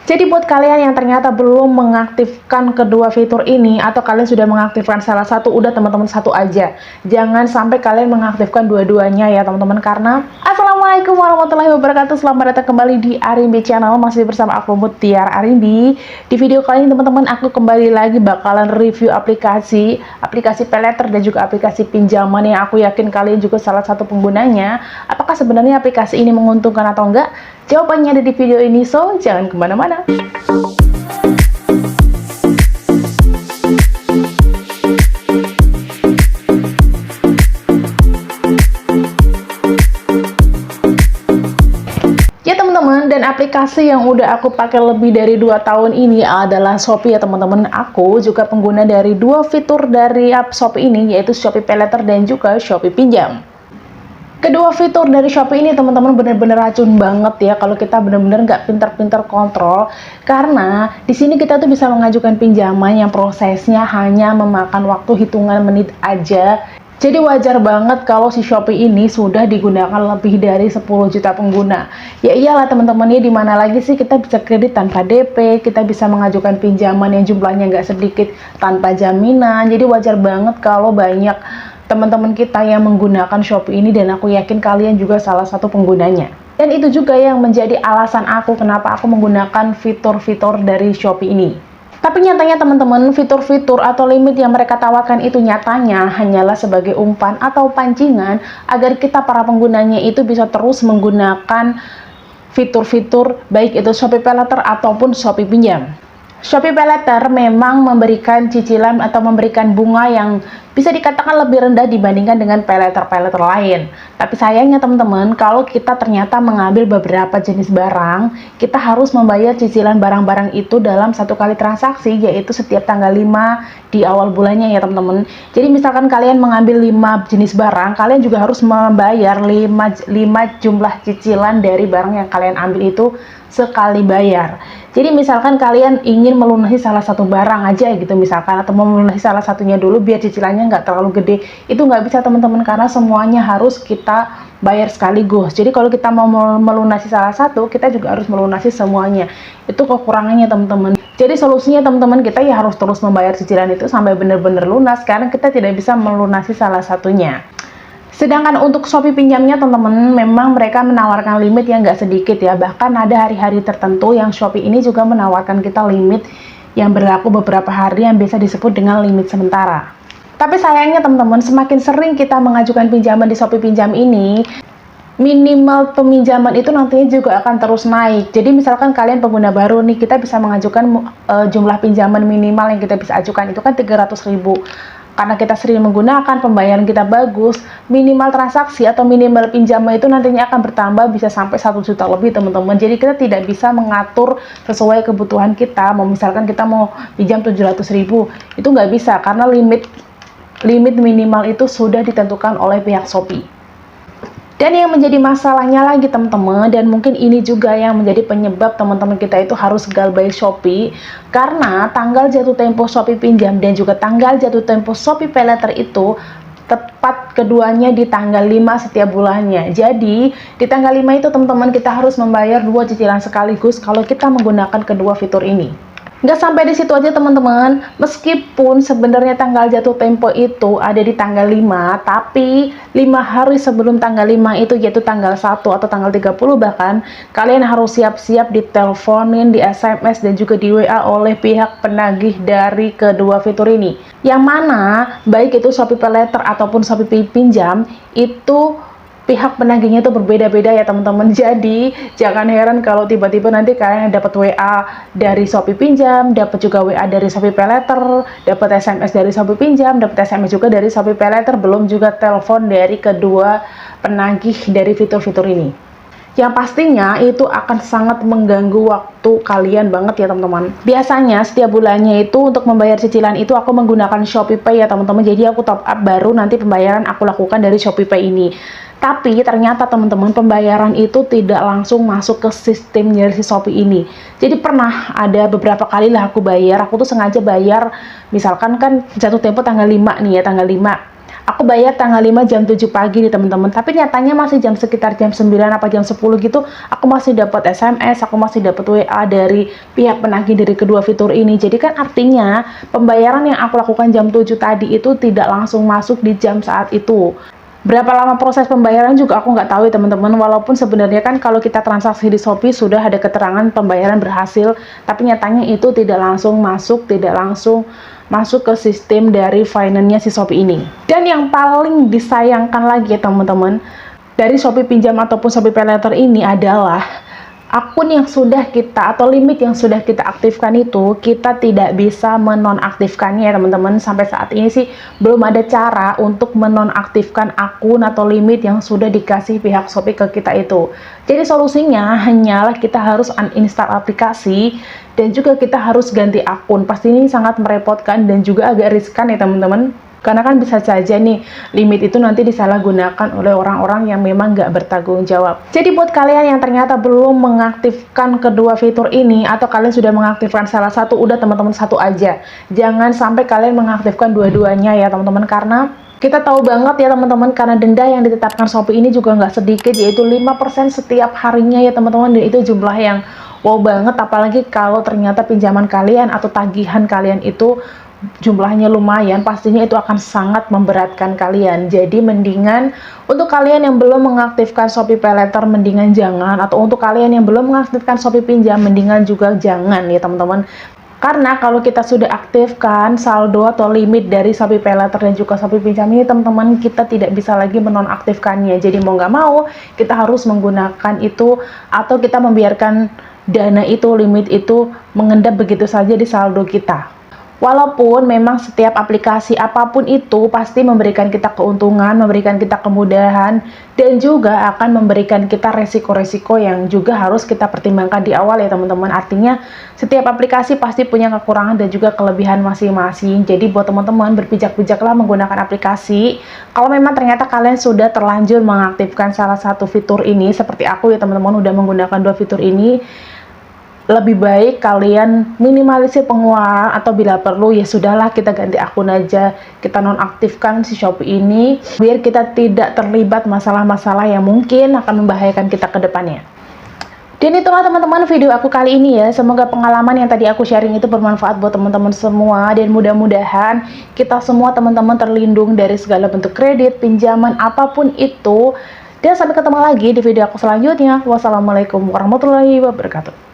Jadi buat kalian yang ternyata belum mengaktifkan kedua fitur ini atau kalian sudah mengaktifkan salah satu, udah teman-teman satu aja. Jangan sampai kalian mengaktifkan dua-duanya ya teman-teman, karena Assalamualaikum warahmatullahi wabarakatuh. Selamat datang kembali di Arimbi Channel, masih bersama aku Mutiara Arimbi. Di video kali ini teman-teman, aku kembali lagi bakalan review aplikasi paylater dan juga aplikasi pinjaman yang aku yakin kalian juga salah satu penggunanya. Apakah sebenarnya aplikasi ini menguntungkan atau enggak? Jawabannya ada di video ini, so jangan kemana-mana. Ya teman-teman, dan aplikasi yang udah aku pakai lebih dari 2 tahun ini adalah Shopee ya teman-teman. Aku juga pengguna dari dua fitur dari app Shopee ini, yaitu Shopee Paylater dan juga Shopee Pinjam. Kedua fitur dari Shopee ini teman-teman bener-bener racun banget ya kalau kita bener-bener nggak pinter-pinter kontrol, karena di sini kita tuh bisa mengajukan pinjaman yang prosesnya hanya memakan waktu hitungan menit aja. Jadi wajar banget kalau si Shopee ini sudah digunakan lebih dari 10 juta pengguna. Ya iyalah teman-teman, ya dimana lagi sih kita bisa kredit tanpa DP, kita bisa mengajukan pinjaman yang jumlahnya nggak sedikit tanpa jaminan. Jadi wajar banget kalau banyak teman-teman kita yang menggunakan Shopee ini, dan aku yakin kalian juga salah satu penggunanya. Dan itu juga yang menjadi alasan aku kenapa aku menggunakan fitur-fitur dari Shopee ini. Tapi nyatanya teman-teman, fitur-fitur atau limit yang mereka tawarkan itu nyatanya hanyalah sebagai umpan atau pancingan agar kita para penggunanya itu bisa terus menggunakan fitur-fitur baik itu Shopee Paylater ataupun Shopee Pinjam. Shopee Paylater memang memberikan cicilan atau memberikan bunga yang bisa dikatakan lebih rendah dibandingkan dengan paylater-paylater lain. Tapi sayangnya teman-teman, kalau kita ternyata mengambil beberapa jenis barang, kita harus membayar cicilan barang-barang itu dalam satu kali transaksi, yaitu setiap tanggal 5 di awal bulannya ya teman-teman. Jadi misalkan kalian mengambil 5 jenis barang, kalian juga harus membayar 5 jumlah cicilan dari barang yang kalian ambil itu sekali bayar. Jadi misalkan kalian ingin melunasi salah satu barang aja gitu misalkan, atau mau melunasi salah satunya dulu biar cicilannya nggak terlalu gede, itu nggak bisa teman-teman, karena semuanya harus kita bayar sekaligus. Jadi kalau kita mau melunasi salah satu, kita juga harus melunasi semuanya. Itu kekurangannya teman-teman. Jadi solusinya teman-teman, kita ya harus terus membayar cicilan itu sampai benar-benar lunas, karena kita tidak bisa melunasi salah satunya. Sedangkan untuk Shopee Pinjamnya teman-teman, memang mereka menawarkan limit yang nggak sedikit ya. Bahkan ada hari-hari tertentu yang Shopee ini juga menawarkan kita limit yang berlaku beberapa hari yang biasa disebut dengan limit sementara. Tapi sayangnya teman-teman, semakin sering kita mengajukan pinjaman di Shopee Pinjam ini, minimal peminjaman itu nantinya juga akan terus naik. Jadi misalkan kalian pengguna baru nih, kita bisa mengajukan jumlah pinjaman minimal yang kita bisa ajukan itu kan 300.000. Karena kita sering menggunakan, pembayaran kita bagus, minimal transaksi atau minimal pinjaman itu nantinya akan bertambah bisa sampai 1 juta lebih teman-teman. Jadi kita tidak bisa mengatur sesuai kebutuhan kita. Misalkan kita mau pinjam 700.000, itu nggak bisa karena limit minimal itu sudah ditentukan oleh pihak Shopee. Dan yang menjadi masalahnya lagi teman-teman, dan mungkin ini juga yang menjadi penyebab teman-teman kita itu harus gagal by Shopee, karena tanggal jatuh tempo Shopee Pinjam dan juga tanggal jatuh tempo Shopee Paylater itu tepat keduanya di tanggal 5 setiap bulannya. Jadi di tanggal 5 itu teman-teman kita harus membayar 2 cicilan sekaligus kalau kita menggunakan kedua fitur ini. Nggak sampai di situ aja teman-teman, meskipun sebenarnya tanggal jatuh tempo itu ada di tanggal 5, tapi 5 hari sebelum tanggal 5 itu, yaitu tanggal 1 atau tanggal 30 bahkan, kalian harus siap-siap diteleponin, di SMS dan juga di WA oleh pihak penagih dari kedua fitur ini. Yang mana baik itu Shopee Paylater ataupun Shopee Pinjam, itu pihak penagihnya itu berbeda-beda ya teman-teman. Jadi jangan heran kalau tiba-tiba nanti kalian dapat WA dari Shopee Pinjam, dapat juga WA dari Shopee Paylater, dapat SMS dari Shopee Pinjam, dapat SMS juga dari Shopee Paylater, belum juga telepon dari kedua penagih dari fitur-fitur ini. Yang pastinya itu akan sangat mengganggu waktu kalian banget ya teman-teman. Biasanya setiap bulannya itu untuk membayar cicilan itu aku menggunakan Shopee Pay ya teman-teman. Jadi aku top up baru nanti pembayaran aku lakukan dari Shopee Pay ini. Tapi ternyata teman-teman, pembayaran itu tidak langsung masuk ke sistem dari si Shopee ini. Jadi pernah ada beberapa kali lah aku tuh sengaja bayar, misalkan kan jatuh tempo tanggal 5 nih ya, tanggal 5. Aku bayar tanggal 5 jam 7 pagi nih teman-teman, tapi nyatanya masih sekitar jam 9 apa jam 10 gitu, aku masih dapat SMS, aku masih dapat WA dari pihak penagih dari kedua fitur ini. Jadi kan artinya pembayaran yang aku lakukan jam 7 tadi itu tidak langsung masuk di jam saat itu. Berapa lama proses pembayaran juga aku nggak tahu ya teman-teman, walaupun sebenarnya kan kalau kita transaksi di Shopee sudah ada keterangan pembayaran berhasil, tapi nyatanya itu tidak langsung masuk ke sistem dari finance-nya si Shopee ini. Dan yang paling disayangkan lagi ya teman-teman, dari Shopee Pinjam ataupun Shopee Paylater ini adalah akun yang sudah kita atau limit yang sudah kita aktifkan itu kita tidak bisa menonaktifkannya ya teman-teman. Sampai saat ini sih belum ada cara untuk menonaktifkan akun atau limit yang sudah dikasih pihak Shopee ke kita itu. Jadi solusinya hanyalah kita harus uninstall aplikasi dan juga kita harus ganti akun. Pasti ini sangat merepotkan dan juga agak riskan ya teman-teman. Karena kan bisa saja nih, limit itu nanti disalahgunakan oleh orang-orang yang memang nggak bertanggung jawab. Jadi buat kalian yang ternyata belum mengaktifkan kedua fitur ini, atau kalian sudah mengaktifkan salah satu, udah teman-teman satu aja. Jangan sampai kalian mengaktifkan dua-duanya ya teman-teman, karena kita tahu banget ya teman-teman, karena denda yang ditetapkan Shopee ini juga nggak sedikit, yaitu 5% setiap harinya ya teman-teman, dan itu jumlah yang wow banget, apalagi kalau ternyata pinjaman kalian atau tagihan kalian itu jumlahnya lumayan, pastinya itu akan sangat memberatkan kalian. Jadi mendingan untuk kalian yang belum mengaktifkan Shopee Paylater, mendingan jangan, atau untuk kalian yang belum mengaktifkan Shopee Pinjam, mendingan juga jangan ya teman-teman. Karena kalau kita sudah aktifkan saldo atau limit dari Shopee Paylater dan juga Shopee Pinjam ini teman-teman, kita tidak bisa lagi menonaktifkannya. Jadi mau nggak mau kita harus menggunakan itu, atau kita membiarkan dana itu, limit itu mengendap begitu saja di saldo kita. Walaupun memang setiap aplikasi apapun itu pasti memberikan kita keuntungan, memberikan kita kemudahan, dan juga akan memberikan kita resiko-resiko yang juga harus kita pertimbangkan di awal ya teman-teman. Artinya setiap aplikasi pasti punya kekurangan dan juga kelebihan masing-masing. Jadi buat teman-teman, berpijak-pijaklah menggunakan aplikasi. Kalau memang ternyata kalian sudah terlanjur mengaktifkan salah satu fitur ini, seperti aku ya teman-teman udah menggunakan dua fitur ini, lebih baik kalian minimalisir pengeluaran, atau bila perlu ya sudahlah kita ganti akun aja, kita nonaktifkan si Shopee ini biar kita tidak terlibat masalah-masalah yang mungkin akan membahayakan kita ke depannya. Dan itulah teman-teman video aku kali ini ya, semoga pengalaman yang tadi aku sharing itu bermanfaat buat teman-teman semua, dan mudah-mudahan kita semua teman-teman terlindung dari segala bentuk kredit, pinjaman, apapun itu. Dan sampai ketemu lagi di video aku selanjutnya. Wassalamualaikum warahmatullahi wabarakatuh.